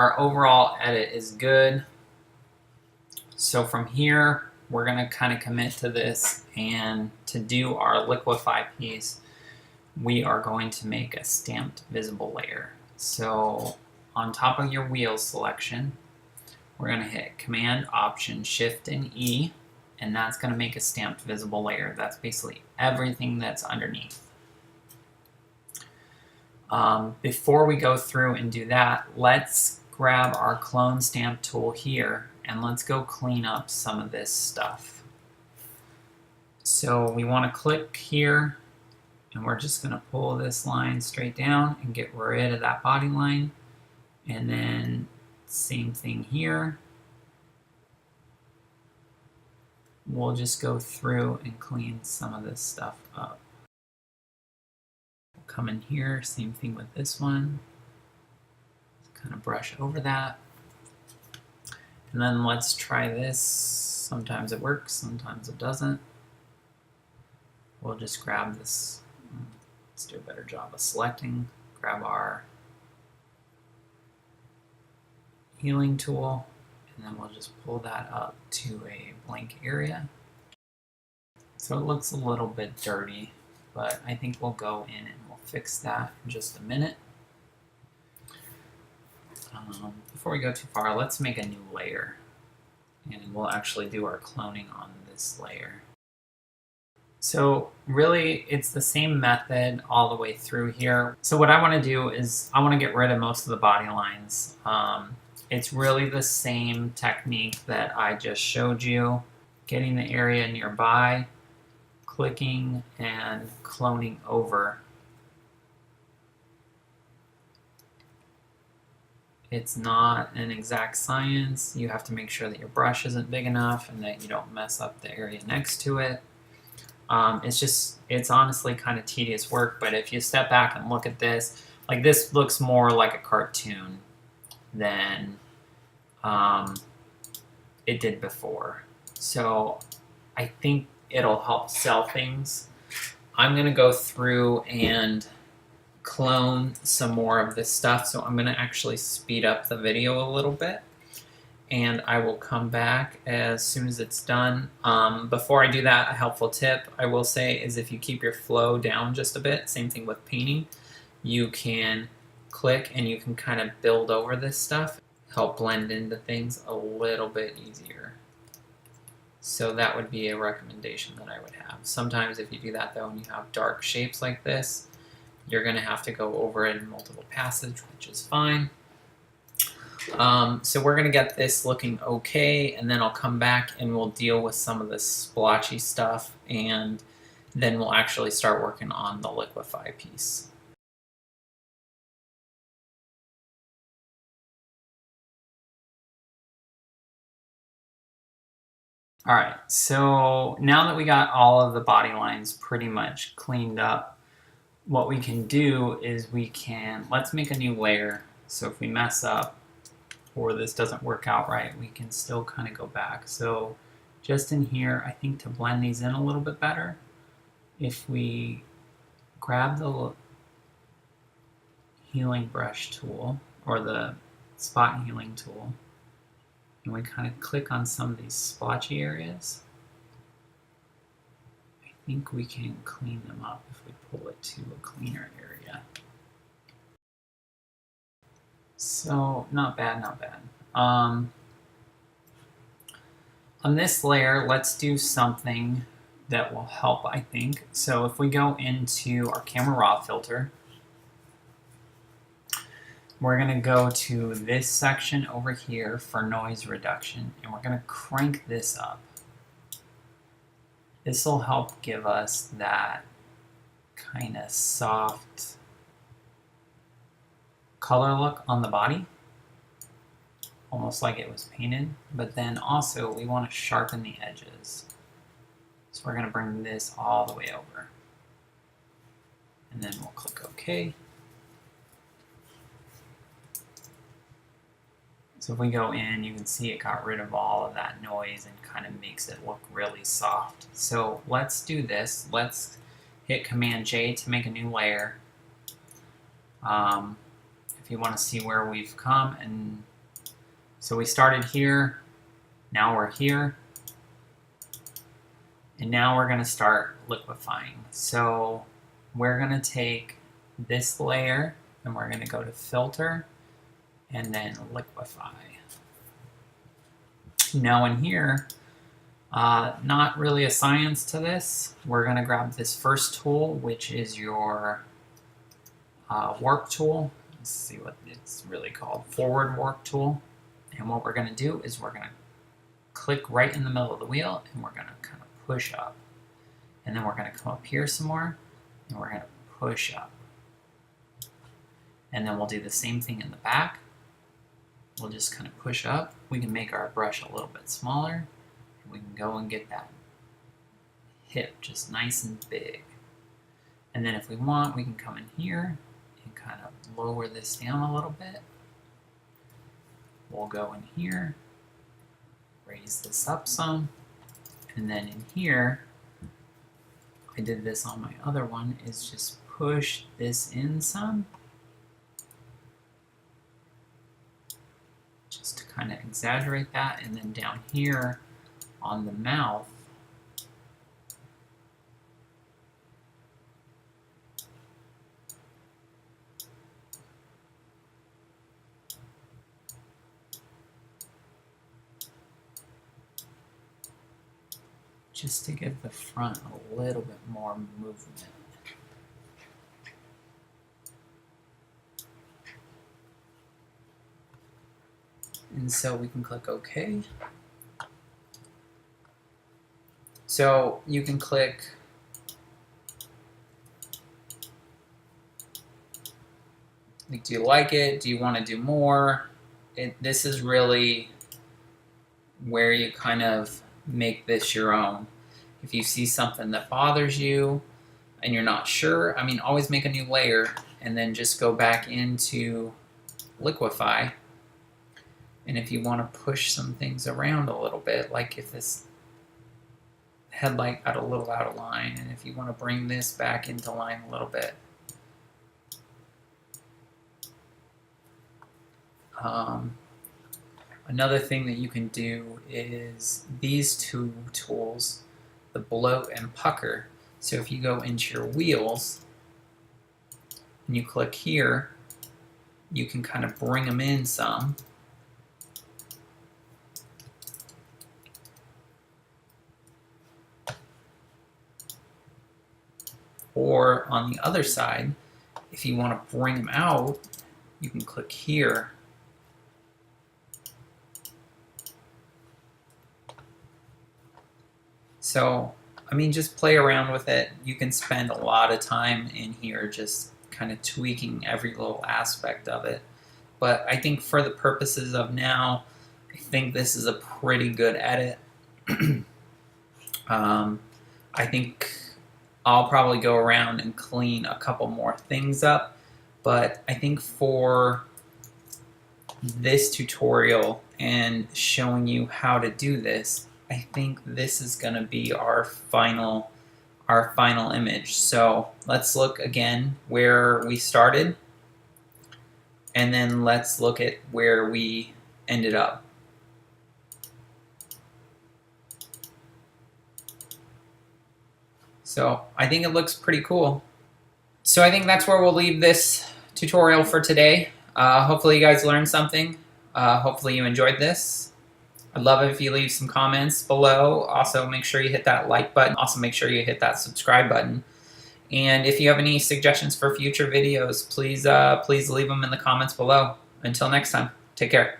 our overall edit is good. So from here, we're gonna kind of commit to this, and to do our Liquify piece, we are going to make a stamped visible layer. So on top of your wheel selection, we're gonna hit Command, Option, Shift, and E, and that's gonna make a stamped visible layer. That's basically everything that's underneath. Before we go through and do that, let's grab our clone stamp tool here and let's go clean up some of this stuff. So we want to click here, and we're just going to pull this line straight down and get rid of that body line. And then same thing here. We'll just go through and clean some of this stuff up. We'll come in here, same thing with this one. Kind of brush over that. And then let's try this. Sometimes it works, sometimes it doesn't. We'll just grab this. Let's do a better job of selecting. Grab our healing tool, and then we'll just pull that up to a blank area. So it looks a little bit dirty, but I think we'll go in and we'll fix that in just a minute. Before we go too far, let's make a new layer, and we'll actually do our cloning on this layer. So really, it's the same method all the way through here. So what I want to do is I want to get rid of most of the body lines. It's really the same technique that I just showed you, getting the area nearby, clicking and cloning over. It's not an exact science. You have to make sure that your brush isn't big enough and that you don't mess up the area next to it. It's honestly kind of tedious work, but if you step back and look at this, like this looks more like a cartoon than it did before. So I think it'll help sell things. I'm gonna go through and clone some more of this stuff, so I'm going to actually speed up the video a little bit, and I will come back as soon as it's done. Before I do that, a helpful tip I will say is if you keep your flow down just a bit, same thing with painting, you can click and you can kind of build over this stuff, help blend into things a little bit easier. So that would be a recommendation that I would have. Sometimes if you do that though and you have dark shapes like this, you're going to have to go over it in multiple passages, which is fine. So we're going to get this looking okay, and then I'll come back and we'll deal with some of this splotchy stuff, and then we'll actually start working on the Liquify piece. Alright, so now that we got all of the body lines pretty much cleaned up, what we can do is let's make a new layer. So if we mess up or this doesn't work out right, we can still kind of go back. So just in here, I think to blend these in a little bit better, if we grab the healing brush tool or the spot healing tool, and we kind of click on some of these splotchy areas, I think we can clean them up if we pull it to a cleaner area. So not bad, not bad. On this layer, let's do something that will help, I think. So if we go into our camera raw filter, we're going to go to this section over here for noise reduction, and we're going to crank this up. This will help give us that kind of soft color look on the body, almost like it was painted, but then also we want to sharpen the edges. So we're going to bring this all the way over, and then we'll click OK. So if we go in, you can see it got rid of all of that noise and kind of makes it look really soft. So let's do this. Let's hit Command J to make a new layer. If you want to see where we've come and So we started here, now we're here, and now we're going to start liquefying. So we're going to take this layer and we're going to go to filter and then liquify. Now in here, not really a science to this. We're going to grab this first tool, which is your warp tool. Let's see what it's really called, forward warp tool. And what we're going to do is we're going to click right in the middle of the wheel and we're going to kind of push up. And then we're going to come up here some more and we're going to push up. And then we'll do the same thing in the back. We'll just kind of push up. We can make our brush a little bit smaller. We can go and get that hip just nice and big. And then if we want, we can come in here and kind of lower this down a little bit. We'll go in here, raise this up some, and then in here, I did this on my other one, is just push this in some. Just to kind of exaggerate that, and then down here on the mouth, just to give the front a little bit more movement. And so we can click OK. So you can click like, do you like it? Do you want to do more? This is really where you kind of make this your own. If you see something that bothers you and you're not sure, I mean, always make a new layer and then just go back into Liquify. And if you want to push some things around a little bit, like if this headlight got a little out of line, and if you want to bring this back into line a little bit. Another thing that you can do is these two tools, the bloat and pucker. So if you go into your wheels and you click here, you can kind of bring them in some. Or on the other side, if you want to bring them out, you can click here. So, I mean, just play around with it. You can spend a lot of time in here just kind of tweaking every little aspect of it. But I think for the purposes of now, I think this is a pretty good edit. I think I'll probably go around and clean a couple more things up, but I think for this tutorial and showing you how to do this, I think this is going to be our final image. So let's look again where we started, and then let's look at where we ended up. So I think it looks pretty cool. So I think that's where we'll leave this tutorial for today. Hopefully you guys learned something. Hopefully you enjoyed this. I'd love it if you leave some comments below. Also make sure you hit that like button. Also make sure you hit that subscribe button. And if you have any suggestions for future videos, please leave them in the comments below. Until next time, take care.